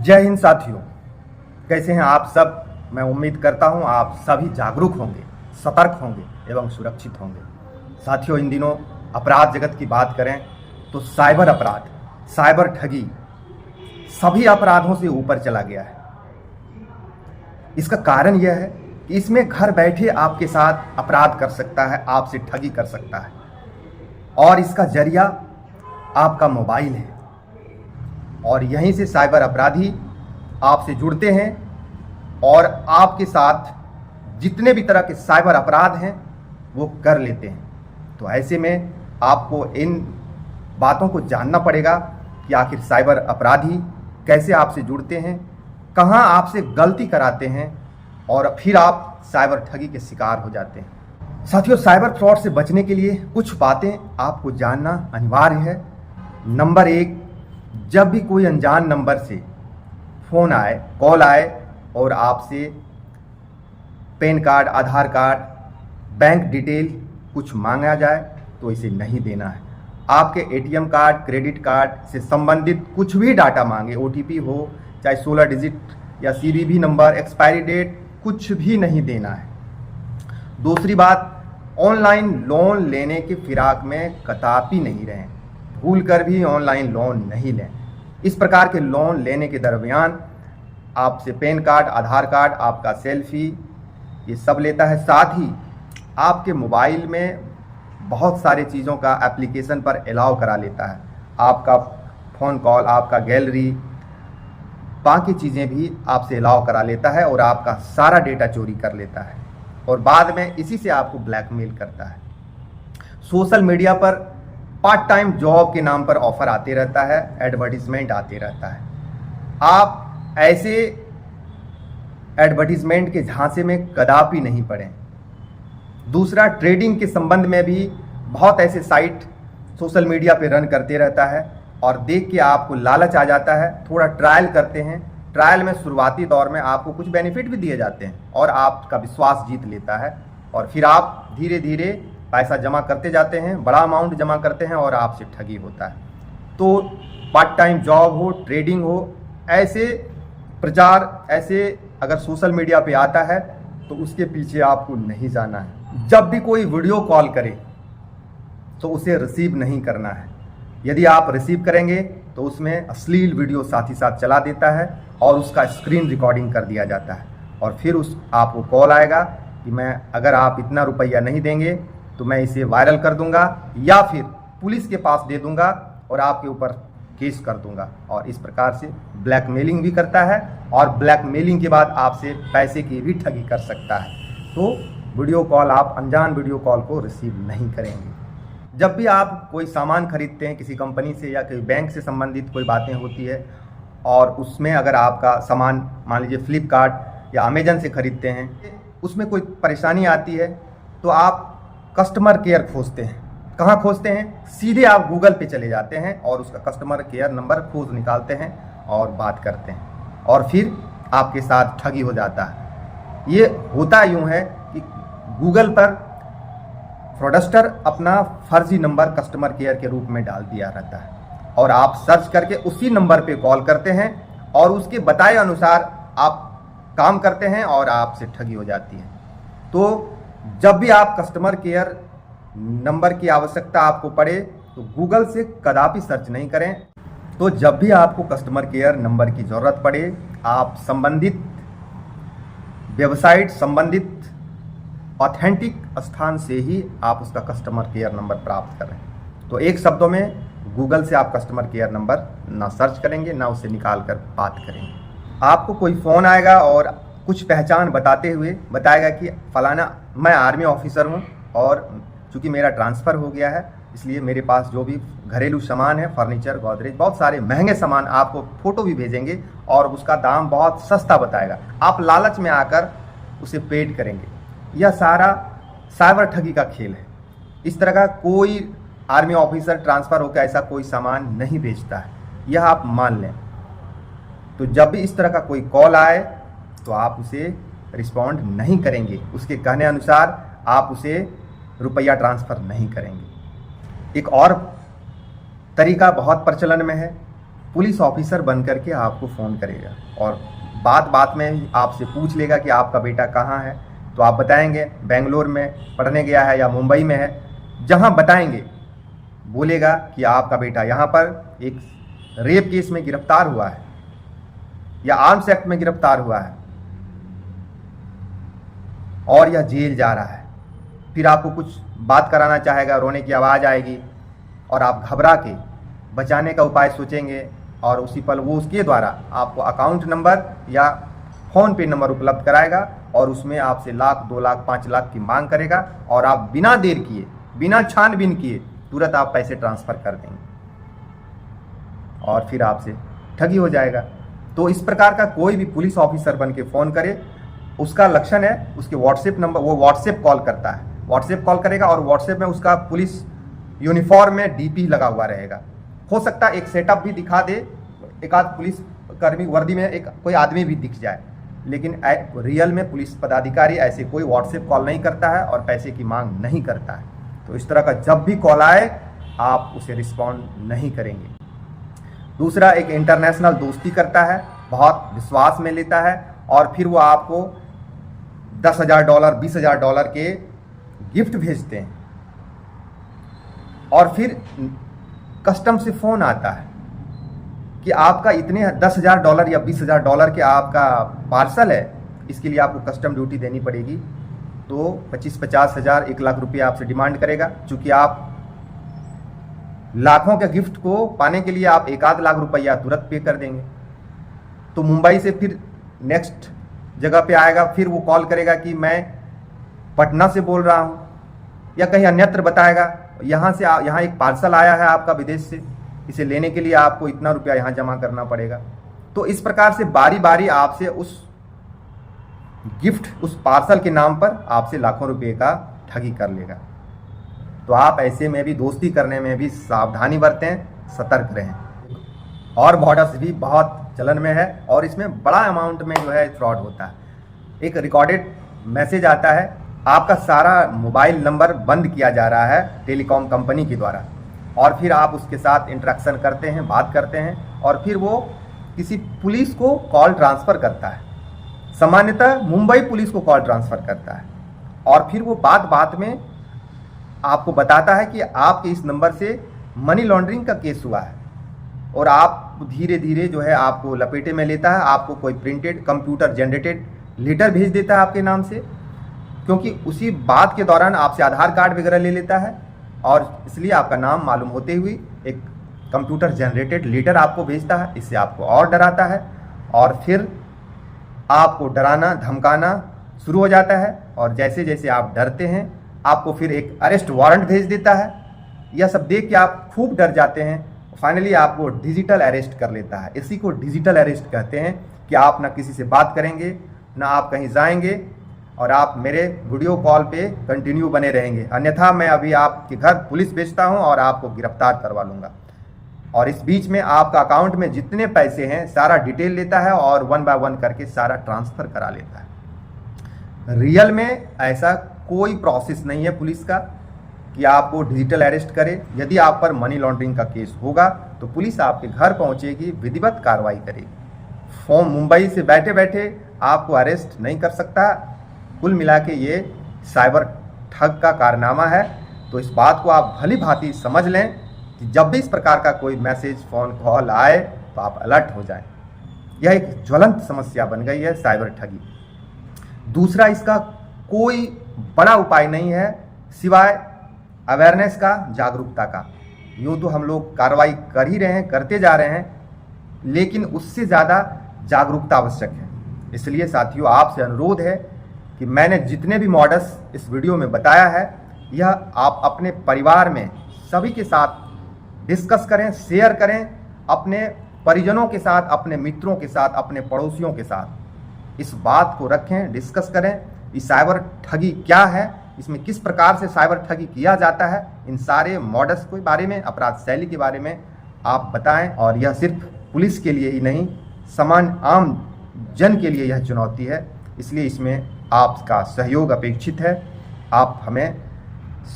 जय हिंद साथियों, कैसे हैं आप सब। मैं उम्मीद करता हूं आप सभी जागरूक होंगे, सतर्क होंगे एवं सुरक्षित होंगे। साथियों, इन दिनों अपराध जगत की बात करें तो साइबर अपराध, साइबर ठगी सभी अपराधों से ऊपर चला गया है। इसका कारण यह है कि इसमें घर बैठे आपके साथ अपराध कर सकता है, आपसे ठगी कर सकता है और इसका जरिया आपका मोबाइल है। और यहीं से साइबर अपराधी आपसे जुड़ते हैं और आपके साथ जितने भी तरह के साइबर अपराध हैं वो कर लेते हैं। तो ऐसे में आपको इन बातों को जानना पड़ेगा कि आखिर साइबर अपराधी कैसे आपसे जुड़ते हैं, कहां आपसे गलती कराते हैं और फिर आप साइबर ठगी के शिकार हो जाते हैं। साथियों, साइबर फ्रॉड से बचने के लिए कुछ बातें आपको जानना अनिवार्य है। नंबर 1, जब भी कोई अनजान नंबर से फ़ोन आए, कॉल आए और आपसे पैन कार्ड, आधार कार्ड, बैंक डिटेल कुछ मांगा जाए तो इसे नहीं देना है। आपके एटीएम कार्ड, क्रेडिट कार्ड से संबंधित कुछ भी डाटा मांगे, ओटीपी हो चाहे 16 डिजिट या सीवीवी नंबर, एक्सपायरी डेट, कुछ भी नहीं देना है। दूसरी बात, ऑनलाइन लोन लेने की फिराक में कदापि नहीं रहें। भूल कर भी ऑनलाइन लोन नहीं लें। इस प्रकार के लोन लेने के दरमियान आपसे पैन कार्ड, आधार कार्ड, आपका सेल्फी ये सब लेता है। साथ ही आपके मोबाइल में बहुत सारी चीज़ों का एप्लीकेशन पर अलाउ करा लेता है। आपका फ़ोन कॉल, आपका गैलरी, बाकी चीज़ें भी आपसे अलाउ करा लेता है और आपका सारा डेटा चोरी कर लेता है और बाद में इसी से आपको ब्लैकमेल करता है। सोशल मीडिया पर पार्ट टाइम जॉब के नाम पर ऑफर आते रहता है, एडवर्टीजमेंट आते रहता है। आप ऐसे एडवर्टीजमेंट के झांसे में कदापि नहीं पड़ें। दूसरा, ट्रेडिंग के संबंध में भी बहुत ऐसे साइट सोशल मीडिया पे रन करते रहता है और देख के आपको लालच आ जाता है। थोड़ा ट्रायल करते हैं। ट्रायल में शुरुआती दौर में आपको कुछ बेनिफिट भी दिए जाते हैं और आपका विश्वास जीत लेता है और फिर आप धीरे धीरे पैसा जमा करते जाते हैं, बड़ा अमाउंट जमा करते हैं और आपसे ठगी होता है। तो पार्ट टाइम जॉब हो, ट्रेडिंग हो, ऐसे प्रचार ऐसे अगर सोशल मीडिया पे आता है तो उसके पीछे आपको नहीं जाना है। जब भी कोई वीडियो कॉल करे तो उसे रिसीव नहीं करना है। यदि आप रिसीव करेंगे तो उसमें अश्लील वीडियो साथ ही साथ चला देता है और उसका स्क्रीन रिकॉर्डिंग कर दिया जाता है और फिर आपको कॉल आएगा कि मैं अगर आप इतना रुपया नहीं देंगे तो मैं इसे वायरल कर दूंगा या फिर पुलिस के पास दे दूंगा और आपके ऊपर केस कर दूंगा। और इस प्रकार से ब्लैकमेलिंग भी करता है और ब्लैकमेलिंग के बाद आपसे पैसे की भी ठगी कर सकता है। तो वीडियो कॉल, आप अनजान वीडियो कॉल को रिसीव नहीं करेंगे। जब भी आप कोई सामान खरीदते हैं किसी कंपनी से या कोई बैंक से संबंधित कोई बातें होती है और उसमें अगर आपका सामान मान लीजिए फ्लिपकार्ट या अमेजन से खरीदते हैं, उसमें कोई परेशानी आती है तो आप कस्टमर केयर खोजते हैं। कहाँ खोजते हैं? सीधे आप गूगल पे चले जाते हैं और उसका कस्टमर केयर नंबर खोज निकालते हैं और बात करते हैं और फिर आपके साथ ठगी हो जाता है। ये होता यूँ है कि गूगल पर फ्रॉडस्टर अपना फर्जी नंबर कस्टमर केयर के रूप में डाल दिया रहता है और आप सर्च करके उसी नंबर पे कॉल करते हैं और उसके बताए अनुसार आप काम करते हैं और आपसे ठगी हो जाती है। तो जब भी आप कस्टमर केयर नंबर की आवश्यकता आपको पड़े तो गूगल से कदापि सर्च नहीं करें। तो जब भी आपको कस्टमर केयर नंबर की ज़रूरत पड़े, आप संबंधित वेबसाइट, संबंधित ऑथेंटिक स्थान से ही आप उसका कस्टमर केयर नंबर प्राप्त करें। तो एक शब्दों में, गूगल से आप कस्टमर केयर नंबर ना सर्च करेंगे ना उसे निकाल कर बात करेंगे। आपको कोई फ़ोन आएगा और कुछ पहचान बताते हुए बताएगा कि फलाना मैं आर्मी ऑफिसर हूँ और चूँकि मेरा ट्रांसफ़र हो गया है इसलिए मेरे पास जो भी घरेलू सामान है, फर्नीचर, गोदरेज, बहुत सारे महंगे सामान, आपको फ़ोटो भी भेजेंगे और उसका दाम बहुत सस्ता बताएगा। आप लालच में आकर उसे पेड करेंगे। यह सारा साइबर ठगी का खेल है। इस तरह का कोई आर्मी ऑफिसर ट्रांसफ़र होकर ऐसा कोई सामान नहीं बेचता है, यह आप मान लें। तो जब भी इस तरह का कोई कॉल आए तो आप उसे रिस्पॉन्ड नहीं करेंगे, उसके कहने अनुसार आप उसे रुपया ट्रांसफ़र नहीं करेंगे। एक और तरीका बहुत प्रचलन में है पुलिस ऑफिसर बन करके आपको फ़ोन करेगा और बात बात में आपसे पूछ लेगा कि आपका बेटा कहाँ है, तो आप बताएंगे बेंगलोर में पढ़ने गया है या मुंबई में है। जहाँ बताएंगे बोलेगा कि आपका बेटा यहाँ पर एक रेप केस में गिरफ्तार हुआ है या आर्म्स एक्ट में गिरफ्तार हुआ है और यह जेल जा रहा है। फिर आपको कुछ बात कराना चाहेगा, रोने की आवाज़ आएगी और आप घबरा के बचाने का उपाय सोचेंगे और उसी पल वो उसके द्वारा आपको अकाउंट नंबर या फ़ोन पे नंबर उपलब्ध कराएगा और उसमें आपसे लाख, 2 लाख, 5 लाख की मांग करेगा और आप बिना देर किए, बिना छानबीन किए तुरंत आप पैसे ट्रांसफ़र कर देंगे और फिर आपसे ठगी हो जाएगा। तो इस प्रकार का कोई भी पुलिस ऑफिसर बन के फ़ोन करे, उसका लक्षण है उसके व्हाट्सएप नंबर, वो व्हाट्सएप कॉल करता है, व्हाट्सएप कॉल करेगा और व्हाट्सएप में उसका पुलिस यूनिफॉर्म में डीपी लगा हुआ रहेगा। हो सकता है एक सेटअप भी दिखा दे, एक आध पुलिस कर्मी वर्दी में एक कोई आदमी भी दिख जाए, लेकिन रियल में पुलिस पदाधिकारी ऐसे कोई व्हाट्सएप कॉल नहीं करता है और पैसे की मांग नहीं करता है। तो इस तरह का जब भी कॉल आए आप उसे रिस्पॉन्ड नहीं करेंगे। दूसरा, एक इंटरनेशनल दोस्ती करता है, बहुत विश्वास में लेता है और फिर वो आपको $10,000 $20,000 के गिफ्ट भेजते हैं और फिर कस्टम से फ़ोन आता है कि आपका इतने $10,000 या $20,000 के आपका पार्सल है, इसके लिए आपको कस्टम ड्यूटी देनी पड़ेगी। तो 25-50 हज़ार 1 लाख रुपये आपसे डिमांड करेगा। चूँकि आप लाखों के गिफ्ट को पाने के लिए आप 1 आध लाख रुपया तुरंत पे कर देंगे। तो मुंबई से फिर नेक्स्ट जगह पे आएगा, फिर वो कॉल करेगा कि मैं पटना से बोल रहा हूँ या कहीं अन्यत्र बताएगा, यहाँ से यहाँ एक पार्सल आया है आपका विदेश से, इसे लेने के लिए आपको इतना रुपया यहाँ जमा करना पड़ेगा। तो इस प्रकार से बारी बारी आपसे उस गिफ्ट, उस पार्सल के नाम पर आपसे लाखों रुपए का ठगी कर लेगा। तो आप ऐसे में भी दोस्ती करने में भी सावधानी बरतें, सतर्क रहें। और मॉडल्स भी बहुत चलन में है और इसमें बड़ा अमाउंट में जो है फ्रॉड होता है। एक रिकॉर्डेड मैसेज आता है, आपका सारा मोबाइल नंबर बंद किया जा रहा है टेलीकॉम कंपनी के द्वारा, और फिर आप उसके साथ इंटरेक्शन करते हैं, बात करते हैं और फिर वो किसी पुलिस को कॉल ट्रांसफ़र करता है, सामान्यतः मुंबई पुलिस को कॉल ट्रांसफ़र करता है और फिर वो बात बात में आपको बताता है कि आपके इस नंबर से मनी लॉन्ड्रिंग का केस हुआ है और आप धीरे धीरे जो है आपको लपेटे में लेता है। आपको कोई प्रिंटेड कंप्यूटर जनरेटेड लेटर भेज देता है आपके नाम से, क्योंकि उसी बात के दौरान आपसे आधार कार्ड वगैरह ले लेता है और इसलिए आपका नाम मालूम होते हुए एक कंप्यूटर जनरेटेड लेटर आपको भेजता है। इससे आपको और डराता है और फिर आपको डराना धमकाना शुरू हो जाता है और जैसे जैसे आप डरते हैं आपको फिर एक अरेस्ट वारंट भेज देता है। यह सब देख के आप खूब डर जाते हैं, फाइनली आपको डिजिटल अरेस्ट कर लेता है। इसी को डिजिटल अरेस्ट कहते हैं कि आप ना किसी से बात करेंगे, ना आप कहीं जाएंगे और आप मेरे वीडियो कॉल पे कंटिन्यू बने रहेंगे, अन्यथा मैं अभी आपके घर पुलिस भेजता हूं और आपको गिरफ्तार करवा लूँगा। और इस बीच में आपका अकाउंट में जितने पैसे हैं सारा डिटेल लेता है और 1 बाय 1 करके सारा ट्रांसफ़र करा लेता है। रियल में ऐसा कोई प्रोसेस नहीं है पुलिस का कि आपको डिजिटल अरेस्ट करे। यदि आप पर मनी लॉन्ड्रिंग का केस होगा तो पुलिस आपके घर पहुंचेगी, विधिवत कार्रवाई करेगी। फोन मुंबई से बैठे बैठे आपको अरेस्ट नहीं कर सकता। कुल मिला के ये साइबर ठग का कारनामा है। तो इस बात को आप भली भांति समझ लें कि जब भी इस प्रकार का कोई मैसेज, फ़ोन कॉल आए तो आप अलर्ट हो जाएं। यह एक ज्वलंत समस्या बन गई है साइबर ठगी। दूसरा, इसका कोई बड़ा उपाय नहीं है सिवाय अवेयरनेस का, जागरूकता का। यूँ तो हम लोग कार्रवाई कर ही रहे हैं, करते जा रहे हैं, लेकिन उससे ज़्यादा जागरूकता आवश्यक है। इसलिए साथियों, आपसे अनुरोध है कि मैंने जितने भी मॉडल्स इस वीडियो में बताया है, यह आप अपने परिवार में सभी के साथ डिस्कस करें, शेयर करें, अपने परिजनों के साथ, अपने मित्रों के साथ, अपने पड़ोसियों के साथ इस बात को रखें, डिस्कस करें। इस साइबर ठगी क्या है, इसमें किस प्रकार से साइबर ठगी किया जाता है, इन सारे मॉडल्स के बारे में, अपराध शैली के बारे में आप बताएं। और यह सिर्फ पुलिस के लिए ही नहीं, सामान्य आम जन के लिए यह चुनौती है। इसलिए इसमें आपका सहयोग अपेक्षित है। आप हमें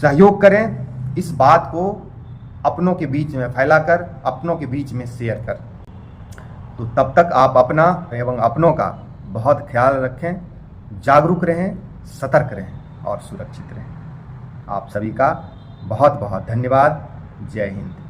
सहयोग करें, इस बात को अपनों के बीच में फैलाकर, अपनों के बीच में शेयर कर। तो तब तक आप अपना एवं अपनों का बहुत ख्याल रखें, जागरूक रहें, सतर्क रहें और सुरक्षित रहें। आप सभी का बहुत बहुत धन्यवाद। जय हिंद।